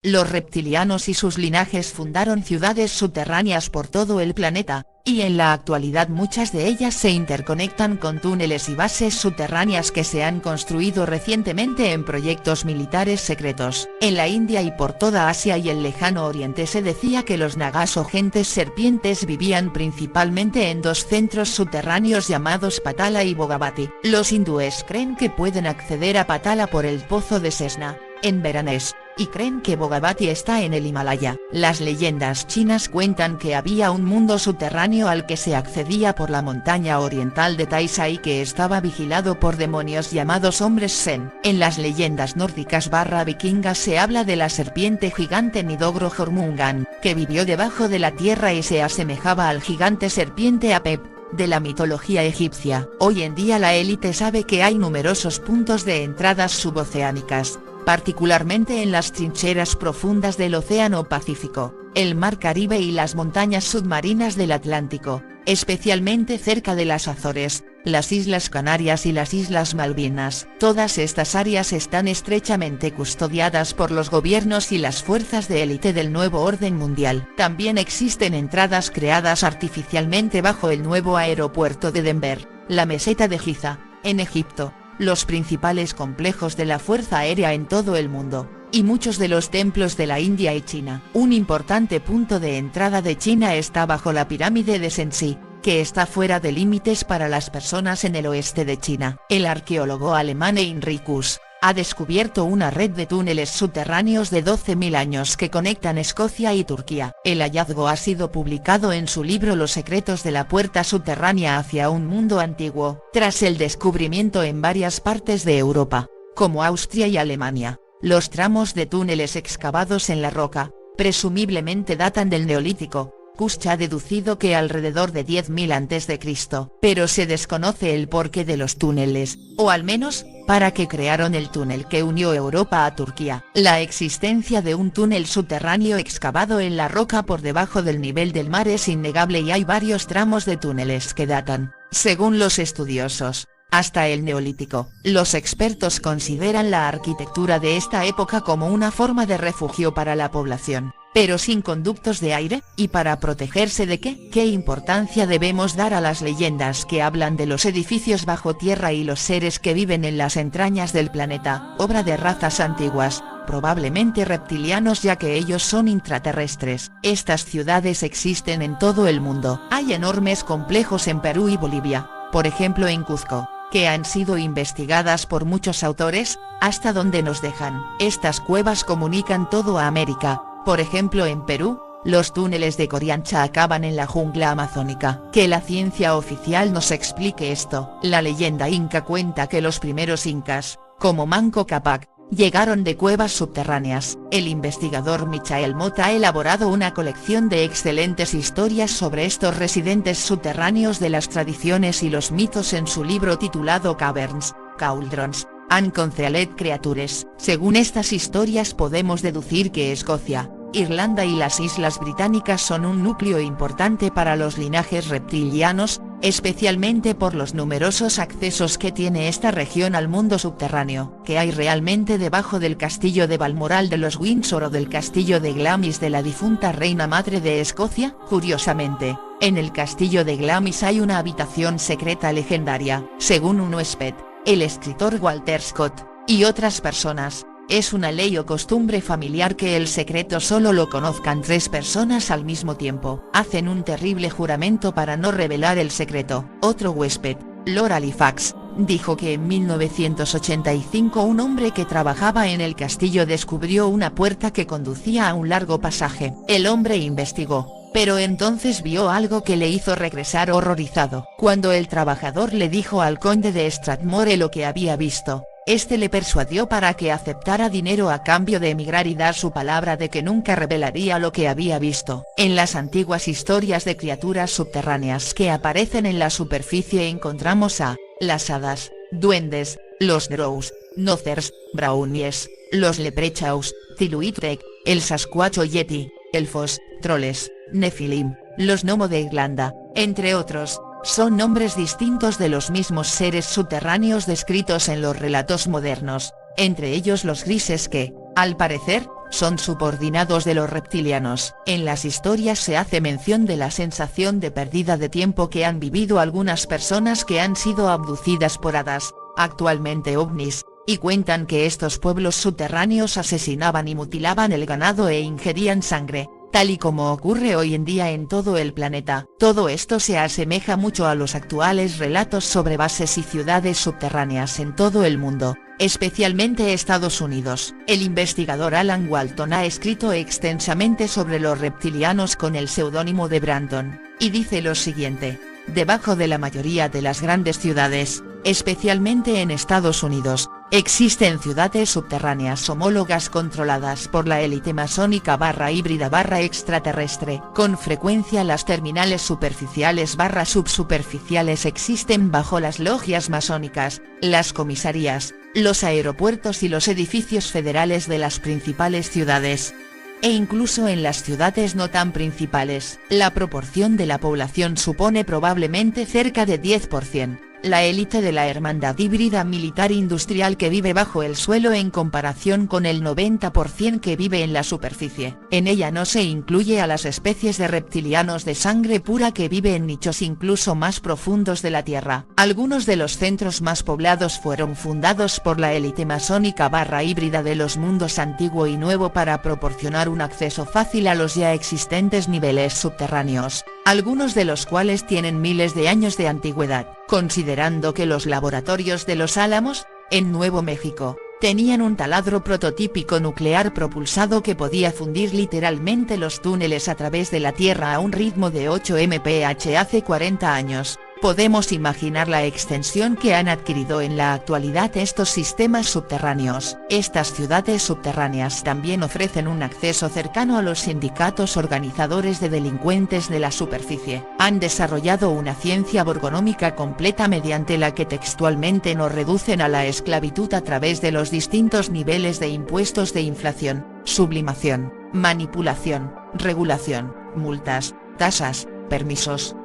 Los reptilianos y sus linajes fundaron ciudades subterráneas por todo el planeta, y en la actualidad muchas de ellas se interconectan con túneles y bases subterráneas que se han construido recientemente en proyectos militares secretos. En la India y por toda Asia y el lejano oriente se decía que los nagas o gentes serpientes vivían principalmente en dos centros subterráneos llamados Patala y Bhogavati. Los hindúes creen que pueden acceder a Patala por el pozo de Sesna, en Varanasi, y creen que Bhogavati está en el Himalaya. Las leyendas chinas cuentan que había un mundo subterráneo al que se accedía por la montaña oriental de Taisa y que estaba vigilado por demonios llamados hombres Zen. En las leyendas nórdicas vikingas se habla de la serpiente gigante Nidogro Jormungan, que vivió debajo de la tierra y se asemejaba al gigante serpiente Apep, de la mitología egipcia. Hoy en día la élite sabe que hay numerosos puntos de entradas suboceánicas, particularmente en las trincheras profundas del Océano Pacífico, el Mar Caribe y las montañas submarinas del Atlántico, especialmente cerca de las Azores, las Islas Canarias y las Islas Malvinas. Todas estas áreas están estrechamente custodiadas por los gobiernos y las fuerzas de élite del nuevo orden mundial. También existen entradas creadas artificialmente bajo el nuevo aeropuerto de Denver, la meseta de Giza, en Egipto, los principales complejos de la Fuerza Aérea en todo el mundo, y muchos de los templos de la India y China. Un importante punto de entrada de China está bajo la pirámide de Sensi, que está fuera de límites para las personas en el oeste de China. El arqueólogo alemán Heinrich Kuss ha descubierto una red de túneles subterráneos de 12.000 años que conectan Escocia y Turquía. El hallazgo ha sido publicado en su libro Los secretos de la puerta subterránea hacia un mundo antiguo. Tras el descubrimiento en varias partes de Europa, como Austria y Alemania, los tramos de túneles excavados en la roca, presumiblemente datan del Neolítico. Kuss ha deducido que alrededor de 10.000 a.C., pero se desconoce el porqué de los túneles, o al menos, para qué crearon el túnel que unió Europa a Turquía. La existencia de un túnel subterráneo excavado en la roca por debajo del nivel del mar es innegable y hay varios tramos de túneles que datan, según los estudiosos, hasta el Neolítico. Los expertos consideran la arquitectura de esta época como una forma de refugio para la población, pero sin conductos de aire. ¿Y para protegerse de qué? ¿Qué importancia debemos dar a las leyendas que hablan de los edificios bajo tierra y los seres que viven en las entrañas del planeta, obra de razas antiguas, probablemente reptilianos, ya que ellos son intraterrestres? Estas ciudades existen en todo el mundo. Hay enormes complejos en Perú y Bolivia, por ejemplo en Cuzco, que han sido investigadas por muchos autores, hasta donde nos dejan. Estas cuevas comunican todo a América. Por ejemplo en Perú, los túneles de Coriancha acaban en la jungla amazónica. Que la ciencia oficial nos explique esto. La leyenda inca cuenta que los primeros incas, como Manco Cápac, llegaron de cuevas subterráneas. El investigador Michael Mota ha elaborado una colección de excelentes historias sobre estos residentes subterráneos de las tradiciones y los mitos en su libro titulado Caverns, Cauldrons, and Concealed Creatures. Según estas historias podemos deducir que Escocia, Irlanda y las Islas Británicas son un núcleo importante para los linajes reptilianos, especialmente por los numerosos accesos que tiene esta región al mundo subterráneo. ¿Qué hay realmente debajo del castillo de Balmoral de los Windsor o del castillo de Glamis de la difunta reina madre de Escocia? Curiosamente, en el castillo de Glamis hay una habitación secreta legendaria. Según un huésped, el escritor Walter Scott, y otras personas, es una ley o costumbre familiar que el secreto solo lo conozcan 3 personas al mismo tiempo. Hacen un terrible juramento para no revelar el secreto. Otro huésped, Lord Halifax, dijo que en 1985 un hombre que trabajaba en el castillo descubrió una puerta que conducía a un largo pasaje. El hombre investigó, pero entonces vio algo que le hizo regresar horrorizado. Cuando el trabajador le dijo al conde de Strathmore lo que había visto, este le persuadió para que aceptara dinero a cambio de emigrar y dar su palabra de que nunca revelaría lo que había visto. En las antiguas historias de criaturas subterráneas que aparecen en la superficie encontramos a las hadas, duendes, los drows, nothers, brownies, los leprechauns, Ziluitrek, el Sasquatch o Yeti, elfos, troles, Nephilim, los gnomo de Irlanda, entre otros. Son nombres distintos de los mismos seres subterráneos descritos en los relatos modernos, entre ellos los grises que, al parecer, son subordinados de los reptilianos. En las historias se hace mención de la sensación de pérdida de tiempo que han vivido algunas personas que han sido abducidas por hadas, actualmente ovnis, y cuentan que estos pueblos subterráneos asesinaban y mutilaban el ganado e ingerían sangre, tal y como ocurre hoy en día en todo el planeta. Todo esto se asemeja mucho a los actuales relatos sobre bases y ciudades subterráneas en todo el mundo, especialmente Estados Unidos. El investigador Alan Walton ha escrito extensamente sobre los reptilianos con el seudónimo de Brandon, y dice lo siguiente: debajo de la mayoría de las grandes ciudades, especialmente en Estados Unidos, existen ciudades subterráneas homólogas controladas por la élite masónica híbrida extraterrestre. Con frecuencia las terminales superficiales subsuperficiales existen bajo las logias masónicas, las comisarías, los aeropuertos y los edificios federales de las principales ciudades. E incluso en las ciudades no tan principales, la proporción de la población supone probablemente cerca de 10%. La élite de la hermandad híbrida militar industrial que vive bajo el suelo en comparación con el 90% que vive en la superficie. En ella no se incluye a las especies de reptilianos de sangre pura que vive en nichos incluso más profundos de la Tierra. Algunos de los centros más poblados fueron fundados por la élite masónica híbrida de los mundos antiguo y nuevo para proporcionar un acceso fácil a los ya existentes niveles subterráneos, algunos de los cuales tienen miles de años de antigüedad. Considerando que los laboratorios de Los Álamos, en Nuevo México, tenían un taladro prototípico nuclear propulsado que podía fundir literalmente los túneles a través de la Tierra a un ritmo de 8 mph hace 40 años, podemos imaginar la extensión que han adquirido en la actualidad estos sistemas subterráneos. Estas ciudades subterráneas también ofrecen un acceso cercano a los sindicatos organizadores de delincuentes de la superficie. Han desarrollado una ciencia borgonómica completa mediante la que textualmente nos reducen a la esclavitud a través de los distintos niveles de impuestos de inflación, sublimación, manipulación, regulación, multas, tasas, permisos,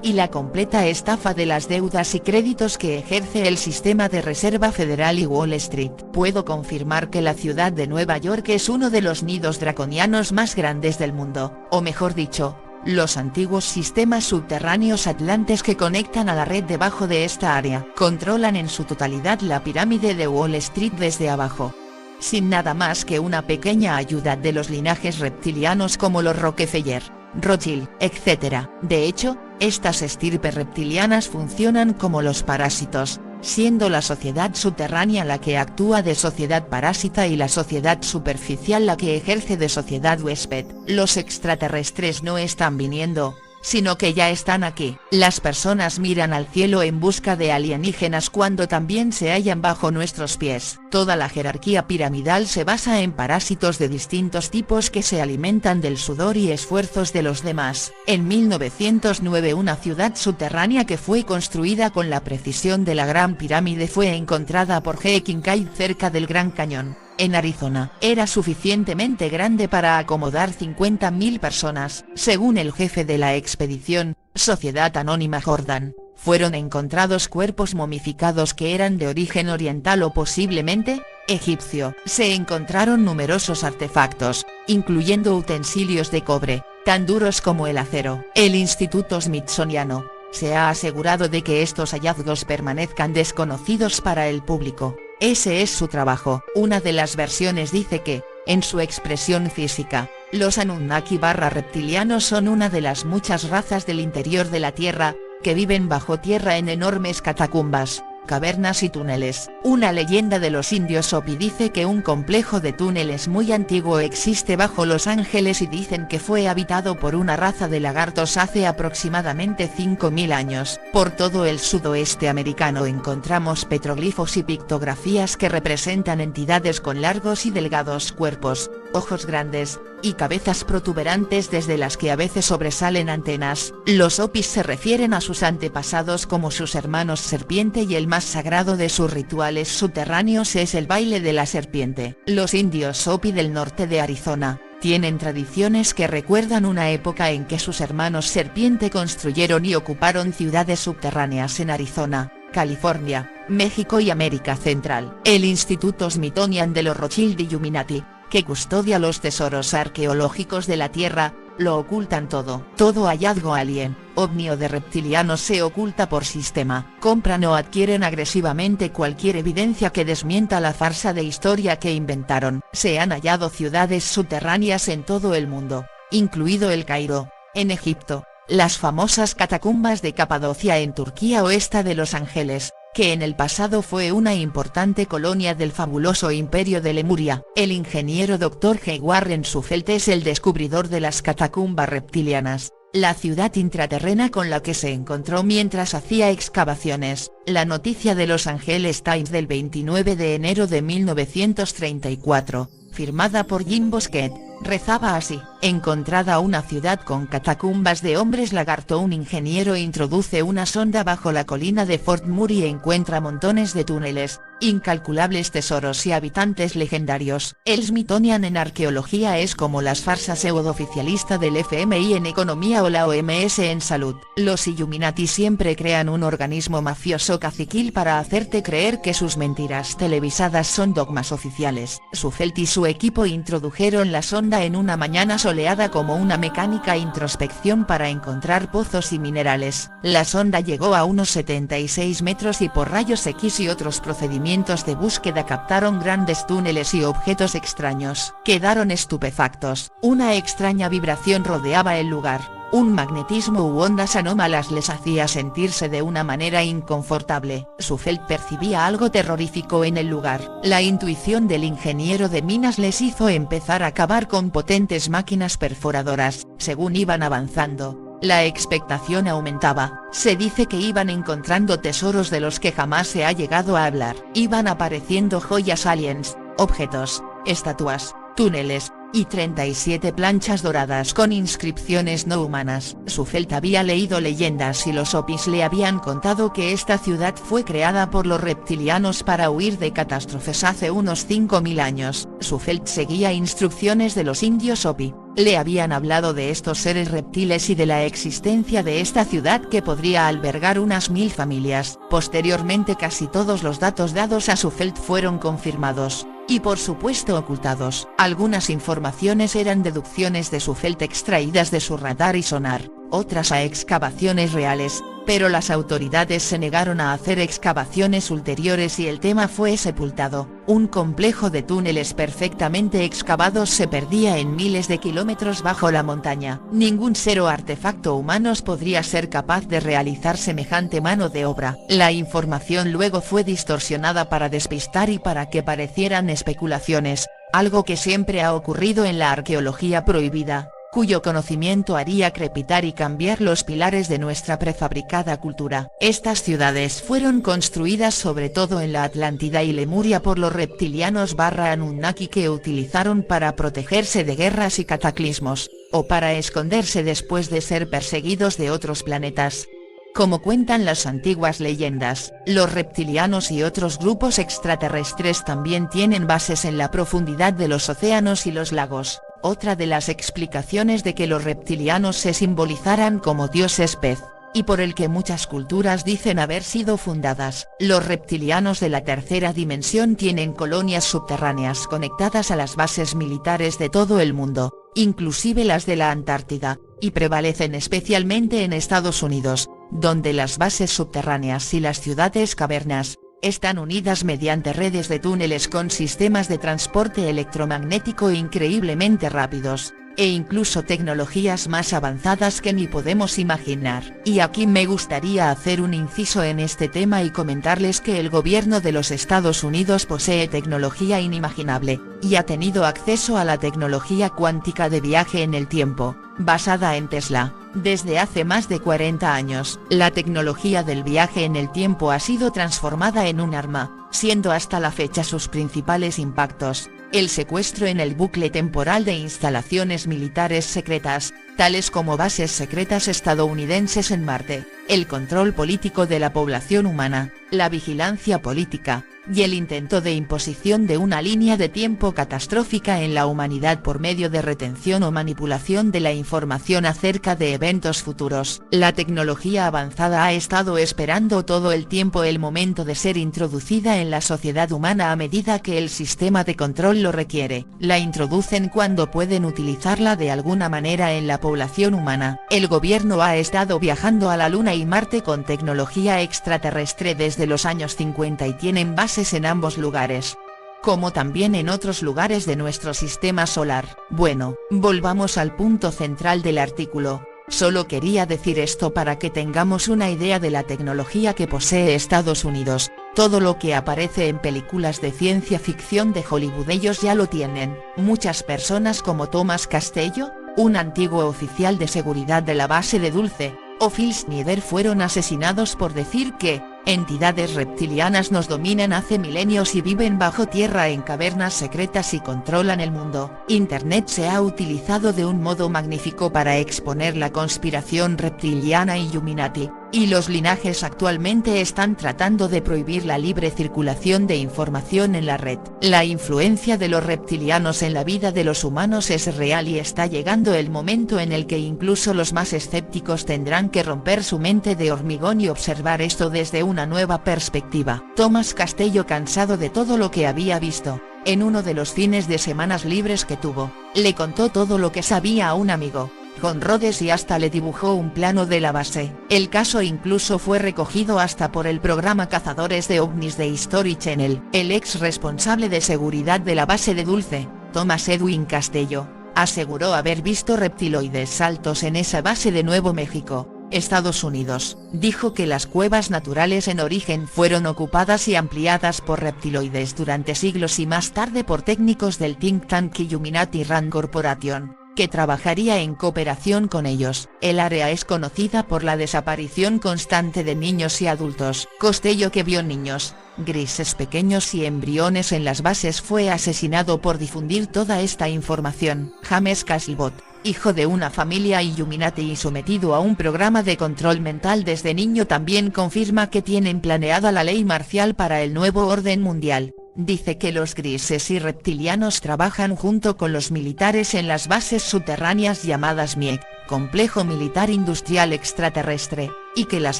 y la completa estafa de las deudas y créditos que ejerce el sistema de Reserva Federal y Wall Street. Puedo confirmar que la ciudad de Nueva York es uno de los nidos draconianos más grandes del mundo, o mejor dicho, los antiguos sistemas subterráneos atlantes que conectan a la red debajo de esta área. Controlan en su totalidad la pirámide de Wall Street desde abajo, sin nada más que una pequeña ayuda de los linajes reptilianos como los Rockefeller, Rothschild, etc. De hecho, estas estirpes reptilianas funcionan como los parásitos, siendo la sociedad subterránea la que actúa de sociedad parásita y la sociedad superficial la que ejerce de sociedad huésped. Los extraterrestres no están viniendo, sino que ya están aquí. Las personas miran al cielo en busca de alienígenas cuando también se hallan bajo nuestros pies. Toda la jerarquía piramidal se basa en parásitos de distintos tipos que se alimentan del sudor y esfuerzos de los demás. En 1909 una ciudad subterránea que fue construida con la precisión de la Gran Pirámide fue encontrada por G. Kincaid cerca del Gran Cañón, en Arizona. Era suficientemente grande para acomodar 50.000 personas. Según el jefe de la expedición, Sociedad Anónima Jordan, fueron encontrados cuerpos momificados que eran de origen oriental o posiblemente egipcio. Se encontraron numerosos artefactos, incluyendo utensilios de cobre, tan duros como el acero. El Instituto Smithsoniano se ha asegurado de que estos hallazgos permanezcan desconocidos para el público. Ese es su trabajo. Una de las versiones dice que, en su expresión física, los Anunnaki reptilianos son una de las muchas razas del interior de la Tierra, que viven bajo tierra en enormes catacumbas, cavernas y túneles. Una leyenda de los indios Hopi dice que un complejo de túneles muy antiguo existe bajo Los Ángeles y dicen que fue habitado por una raza de lagartos hace aproximadamente 5.000 años. Por todo el sudoeste americano encontramos petroglifos y pictografías que representan entidades con largos y delgados cuerpos, ojos grandes, y cabezas protuberantes desde las que a veces sobresalen antenas. Los Hopis se refieren a sus antepasados como sus hermanos serpiente y el más sagrado de sus rituales subterráneos es el baile de la serpiente. Los indios Hopi del norte de Arizona tienen tradiciones que recuerdan una época en que sus hermanos serpiente construyeron y ocuparon ciudades subterráneas en Arizona, California, México y América Central. El Instituto Smithsonian de los Rothschild Illuminati que custodia los tesoros arqueológicos de la Tierra, lo ocultan todo. Todo hallazgo alien, ovni o de reptilianos se oculta por sistema. Compran o adquieren agresivamente cualquier evidencia que desmienta la farsa de historia que inventaron. Se han hallado ciudades subterráneas en todo el mundo, incluido El Cairo, en Egipto, las famosas catacumbas de Capadocia en Turquía o esta de Los Ángeles, que en el pasado fue una importante colonia del fabuloso imperio de Lemuria. El ingeniero Dr. G. Warren Sufelt es el descubridor de las catacumbas reptilianas, la ciudad intraterrena con la que se encontró mientras hacía excavaciones. La noticia de Los Angeles Times del 29 de enero de 1934, firmada por Jim Bosquet, rezaba así: encontrada una ciudad con catacumbas de hombres lagarto. Un ingeniero introduce una sonda bajo la colina de Fort Moore y encuentra montones de túneles, incalculables tesoros y habitantes legendarios. El Smithsonian en arqueología es como las farsas pseudo-oficialista del FMI en economía o la OMS en salud. Los Illuminati siempre crean un organismo mafioso caciquil para hacerte creer que sus mentiras televisadas son dogmas oficiales. Sufelt y su equipo introdujeron la sonda en una mañana soleada como una mecánica introspección para encontrar pozos y minerales. La sonda llegó a unos 76 metros y por rayos X y otros procedimientos de búsqueda captaron grandes túneles y objetos extraños. Quedaron estupefactos. Una extraña vibración rodeaba el lugar. Un magnetismo u ondas anómalas les hacía sentirse de una manera inconfortable. Sufelt percibía algo terrorífico en el lugar. La intuición del ingeniero de minas les hizo empezar a cavar con potentes máquinas perforadoras. Según iban avanzando, la expectación aumentaba. Se dice que iban encontrando tesoros de los que jamás se ha llegado a hablar. Iban apareciendo joyas aliens, objetos, estatuas, túneles, y 37 planchas doradas con inscripciones no humanas. Sufelt había leído leyendas y los Opis le habían contado que esta ciudad fue creada por los reptilianos para huir de catástrofes hace unos 5000 años. Sufelt seguía instrucciones de los indios Hopi. Le habían hablado de estos seres reptiles y de la existencia de esta ciudad que podría albergar unas 1000 familias. Posteriormente casi todos los datos dados a Sufelt fueron confirmados, y por supuesto ocultados. Algunas informaciones eran deducciones de Sufelt extraídas de su radar y sonar, otras a excavaciones reales, pero las autoridades se negaron a hacer excavaciones ulteriores y el tema fue sepultado. Un complejo de túneles perfectamente excavados se perdía en miles de kilómetros bajo la montaña. Ningún ser o artefacto humanos podría ser capaz de realizar semejante mano de obra. La información luego fue distorsionada para despistar y para que parecieran especulaciones, algo que siempre ha ocurrido en la arqueología prohibida, cuyo conocimiento haría crepitar y cambiar los pilares de nuestra prefabricada cultura. Estas ciudades fueron construidas sobre todo en la Atlántida y Lemuria por los reptilianos Anunnaki que utilizaron para protegerse de guerras y cataclismos, o para esconderse después de ser perseguidos de otros planetas. Como cuentan las antiguas leyendas, los reptilianos y otros grupos extraterrestres también tienen bases en la profundidad de los océanos y los lagos. Otra de las explicaciones de que los reptilianos se simbolizaran como dioses pez, y por el que muchas culturas dicen haber sido fundadas. Los reptilianos de la tercera dimensión tienen colonias subterráneas conectadas a las bases militares de todo el mundo, inclusive las de la Antártida, y prevalecen especialmente en Estados Unidos, donde las bases subterráneas y las ciudades cavernas están unidas mediante redes de túneles con sistemas de transporte electromagnético increíblemente rápidos, e incluso tecnologías más avanzadas que ni podemos imaginar. Y aquí me gustaría hacer un inciso en este tema y comentarles que el gobierno de los Estados Unidos posee tecnología inimaginable, y ha tenido acceso a la tecnología cuántica de viaje en el tiempo, basada en Tesla, desde hace más de 40 años. La tecnología del viaje en el tiempo ha sido transformada en un arma, siendo hasta la fecha sus principales impactos: el secuestro en el bucle temporal de instalaciones militares secretas, tales como bases secretas estadounidenses en Marte, el control político de la población humana, la vigilancia política, y el intento de imposición de una línea de tiempo catastrófica en la humanidad por medio de retención o manipulación de la información acerca de eventos futuros. La tecnología avanzada ha estado esperando todo el tiempo el momento de ser introducida en la sociedad humana a medida que el sistema de control lo requiere. La introducen cuando pueden utilizarla de alguna manera en la población humana. El gobierno ha estado viajando a la Luna y Marte con tecnología extraterrestre desde los años 50 y tienen bases en ambos lugares, como también en otros lugares de nuestro sistema solar. Bueno, volvamos al punto central del artículo. Solo quería decir esto para que tengamos una idea de la tecnología que posee Estados Unidos. Todo lo que aparece en películas de ciencia ficción de Hollywood ellos ya lo tienen. Muchas personas como Thomas Castello, un antiguo oficial de seguridad de la base de Dulce, o Phil Schneider fueron asesinados por decir que entidades reptilianas nos dominan hace milenios y viven bajo tierra en cavernas secretas y controlan el mundo. Internet se ha utilizado de un modo magnífico para exponer la conspiración reptiliana y Illuminati, y los linajes actualmente están tratando de prohibir la libre circulación de información en la red. La influencia de los reptilianos en la vida de los humanos es real y está llegando el momento en el que incluso los más escépticos tendrán que romper su mente de hormigón y observar esto desde una nueva perspectiva. Thomas Castello, cansado de todo lo que había visto, en uno de los fines de semanas libres que tuvo, le contó todo lo que sabía a un amigo, John Rhodes, y hasta le dibujó un plano de la base. El caso incluso fue recogido hasta por el programa Cazadores de OVNIs de History Channel. El ex responsable de seguridad de la base de Dulce, Thomas Edwin Castello, aseguró haber visto reptiloides altos en esa base de Nuevo México, Estados Unidos. Dijo que las cuevas naturales en origen fueron ocupadas y ampliadas por reptiloides durante siglos y más tarde por técnicos del think tank Illuminati Rand Corporation, que trabajaría en cooperación con ellos. El área es conocida por la desaparición constante de niños y adultos. Costello, que vio niños, grises pequeños y embriones en las bases, fue asesinado por difundir toda esta información. James Castlebot, hijo de una familia Illuminati y sometido a un programa de control mental desde niño, también confirma que tienen planeada la ley marcial para el nuevo orden mundial. Dice que los grises y reptilianos trabajan junto con los militares en las bases subterráneas llamadas MIEC, Complejo Militar Industrial Extraterrestre, y que las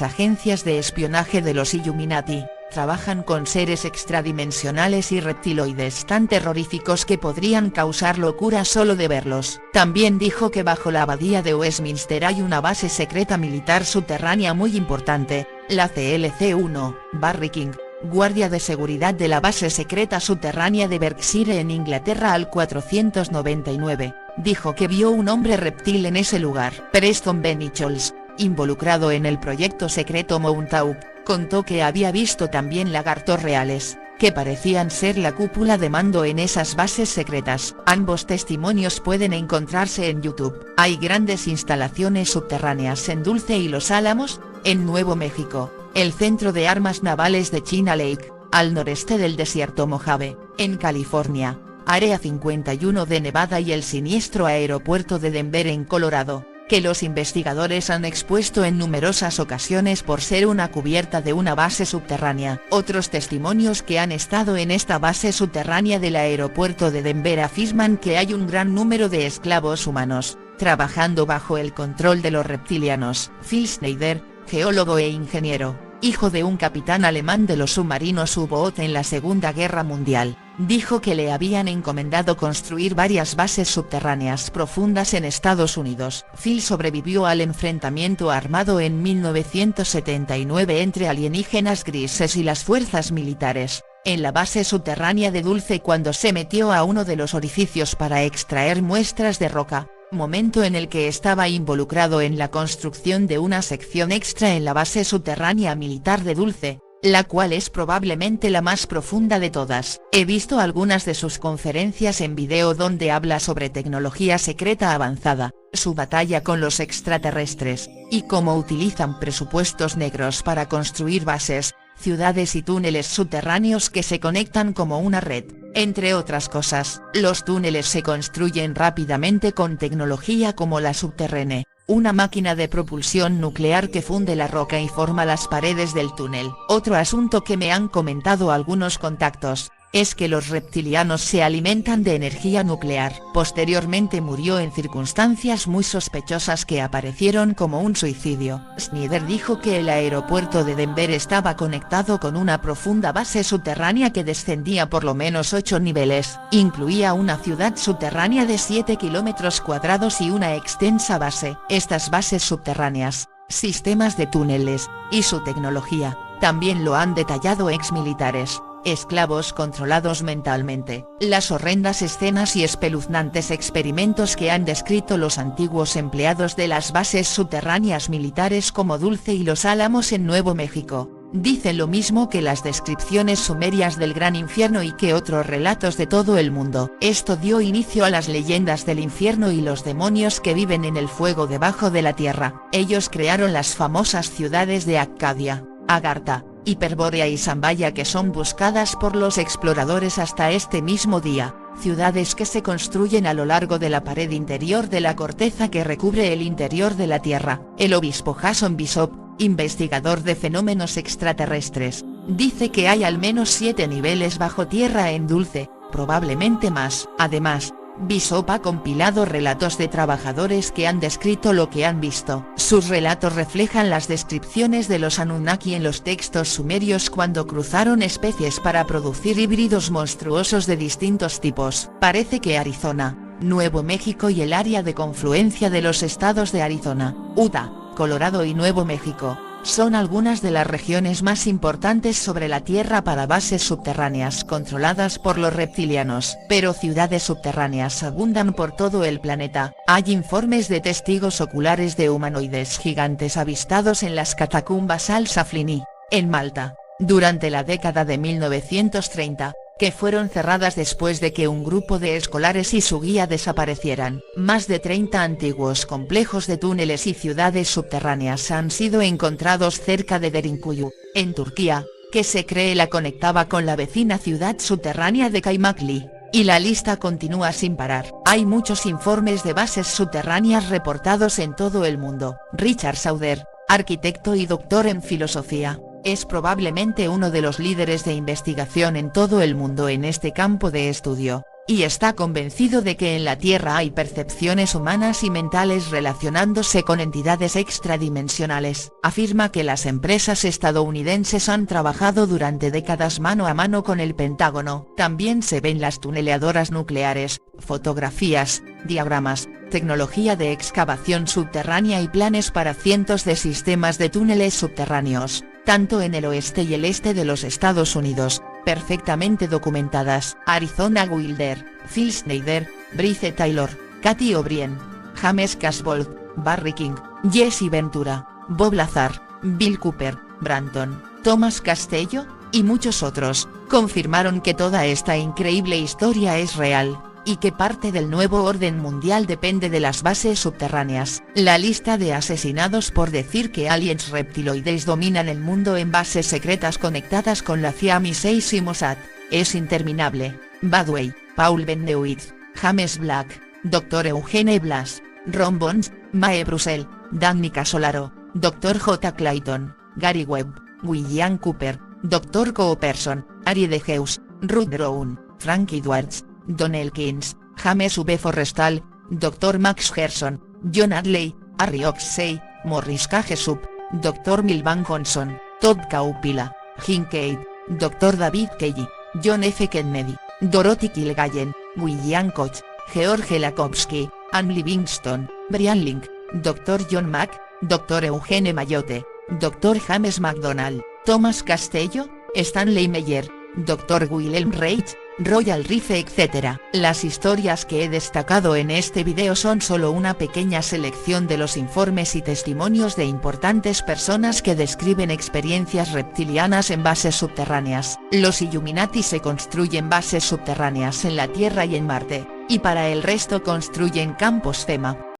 agencias de espionaje de los Illuminati trabajan con seres extradimensionales y reptiloides tan terroríficos que podrían causar locura solo de verlos. También dijo que bajo la abadía de Westminster hay una base secreta militar subterránea muy importante, la CLC-1, Barry King, guardia de seguridad de la base secreta subterránea de Berkshire en Inglaterra al 499, dijo que vio un hombre reptil en ese lugar. Preston B. Nichols, involucrado en el proyecto secreto Montauk, contó que había visto también lagartos reales, que parecían ser la cúpula de mando en esas bases secretas. Ambos testimonios pueden encontrarse en YouTube. Hay grandes instalaciones subterráneas en Dulce y Los Álamos, en Nuevo México, el Centro de Armas Navales de China Lake, al noreste del desierto Mojave, en California, Área 51 de Nevada, y el siniestro aeropuerto de Denver en Colorado, que los investigadores han expuesto en numerosas ocasiones por ser una cubierta de una base subterránea. Otros testimonios que han estado en esta base subterránea del aeropuerto de Denver afirman que hay un gran número de esclavos humanos, trabajando bajo el control de los reptilianos. Phil Schneider, geólogo e ingeniero, hijo de un capitán alemán de los submarinos U-Boot en la Segunda Guerra Mundial, dijo que le habían encomendado construir varias bases subterráneas profundas en Estados Unidos. Phil sobrevivió al enfrentamiento armado en 1979 entre alienígenas grises y las fuerzas militares, en la base subterránea de Dulce, cuando se metió a uno de los orificios para extraer muestras de roca, momento en el que estaba involucrado en la construcción de una sección extra en la base subterránea militar de Dulce, la cual es probablemente la más profunda de todas. He visto algunas de sus conferencias en video donde habla sobre tecnología secreta avanzada, su batalla con los extraterrestres, y cómo utilizan presupuestos negros para construir bases, ciudades y túneles subterráneos que se conectan como una red. Entre otras cosas, los túneles se construyen rápidamente con tecnología como la subterránea, una máquina de propulsión nuclear que funde la roca y forma las paredes del túnel. Otro asunto que me han comentado algunos contactos, es que los reptilianos se alimentan de energía nuclear. Posteriormente murió en circunstancias muy sospechosas que aparecieron como un suicidio. Snyder dijo que el aeropuerto de Denver estaba conectado con una profunda base subterránea que descendía por lo menos 8 niveles. Incluía una ciudad subterránea de 7 kilómetros cuadrados y una extensa base. Estas bases subterráneas, sistemas de túneles, y su tecnología, también lo han detallado exmilitares. Esclavos controlados mentalmente. Las horrendas escenas y espeluznantes experimentos que han descrito los antiguos empleados de las bases subterráneas militares como Dulce y Los Álamos en Nuevo México, dicen lo mismo que las descripciones sumerias del Gran Infierno y que otros relatos de todo el mundo. Esto dio inicio a las leyendas del infierno y los demonios que viven en el fuego debajo de la tierra. Ellos crearon las famosas ciudades de Accadia, Agartha, Hiperbórea y Zambaya, que son buscadas por los exploradores hasta este mismo día, ciudades que se construyen a lo largo de la pared interior de la corteza que recubre el interior de la Tierra. El obispo Jason Bishop, investigador de fenómenos extraterrestres, dice que hay al menos 7 niveles bajo tierra en Dulce, probablemente más. Además, Bishop ha compilado relatos de trabajadores que han descrito lo que han visto. Sus relatos reflejan las descripciones de los Anunnaki en los textos sumerios cuando cruzaron especies para producir híbridos monstruosos de distintos tipos. Parece que Arizona, Nuevo México y el área de confluencia de los estados de Arizona, Utah, Colorado y Nuevo México, son algunas de las regiones más importantes sobre la Tierra para bases subterráneas controladas por los reptilianos. Pero ciudades subterráneas abundan por todo el planeta. Hay informes de testigos oculares de humanoides gigantes avistados en las catacumbas Al-Saflieni, en Malta, durante la década de 1930, que fueron cerradas después de que un grupo de escolares y su guía desaparecieran. Más de 30 antiguos complejos de túneles y ciudades subterráneas han sido encontrados cerca de Derinkuyu, en Turquía, que se cree la conectaba con la vecina ciudad subterránea de Kaymakli, y la lista continúa sin parar. Hay muchos informes de bases subterráneas reportados en todo el mundo. Richard Sauder, arquitecto y doctor en filosofía, es probablemente uno de los líderes de investigación en todo el mundo en este campo de estudio, y está convencido de que en la Tierra hay percepciones humanas y mentales relacionándose con entidades extradimensionales. Afirma que las empresas estadounidenses han trabajado durante décadas mano a mano con el Pentágono. También se ven las tuneleadoras nucleares, fotografías, diagramas, tecnología de excavación subterránea y planes para cientos de sistemas de túneles subterráneos, tanto en el oeste y el este de los Estados Unidos, perfectamente documentadas. Arizona Wilder, Phil Snyder, Bryce Taylor, Katy O'Brien, James Casbolt, Barry King, Jesse Ventura, Bob Lazar, Bill Cooper, Branton, Thomas Castello, y muchos otros, confirmaron que toda esta increíble historia es real, y que parte del nuevo orden mundial depende de las bases subterráneas. La lista de asesinados por decir que aliens reptiloides dominan el mundo en bases secretas conectadas con la CIA, MI6 y Mossad, es interminable. Badway, Paul Ben DeWitt, James Black, Dr. Eugene Blas, Ron Bones, Mae Brussel, Danny Casolaro, Dr. J. Clayton, Gary Webb, William Cooper, Dr. Cooperson, Ari De Geus, Ruth Brown, Frank Edwards, Don Elkins, James V. Forrestal, Dr. Max Gerson, John Adley, Harry Oxley, Morris K. Jessup, Dr. Milvan Johnson, Todd Kaupila, Kincaid, Dr. David Kelly, John F. Kennedy, Dorothy Kilgallen, William Koch, George Lakowski, Ann Livingston, Brian Link, Dr. John Mack, Dr. Eugene Mayotte, Dr. James McDonald, Thomas Castello, Stanley Meyer, Dr. Wilhelm Reich, Royal Reef etc. Las historias que he destacado en este video son solo una pequeña selección de los informes y testimonios de importantes personas que describen experiencias reptilianas en bases subterráneas. Los Illuminati se construyen bases subterráneas en la Tierra y en Marte, y para el resto construyen campos FEMA.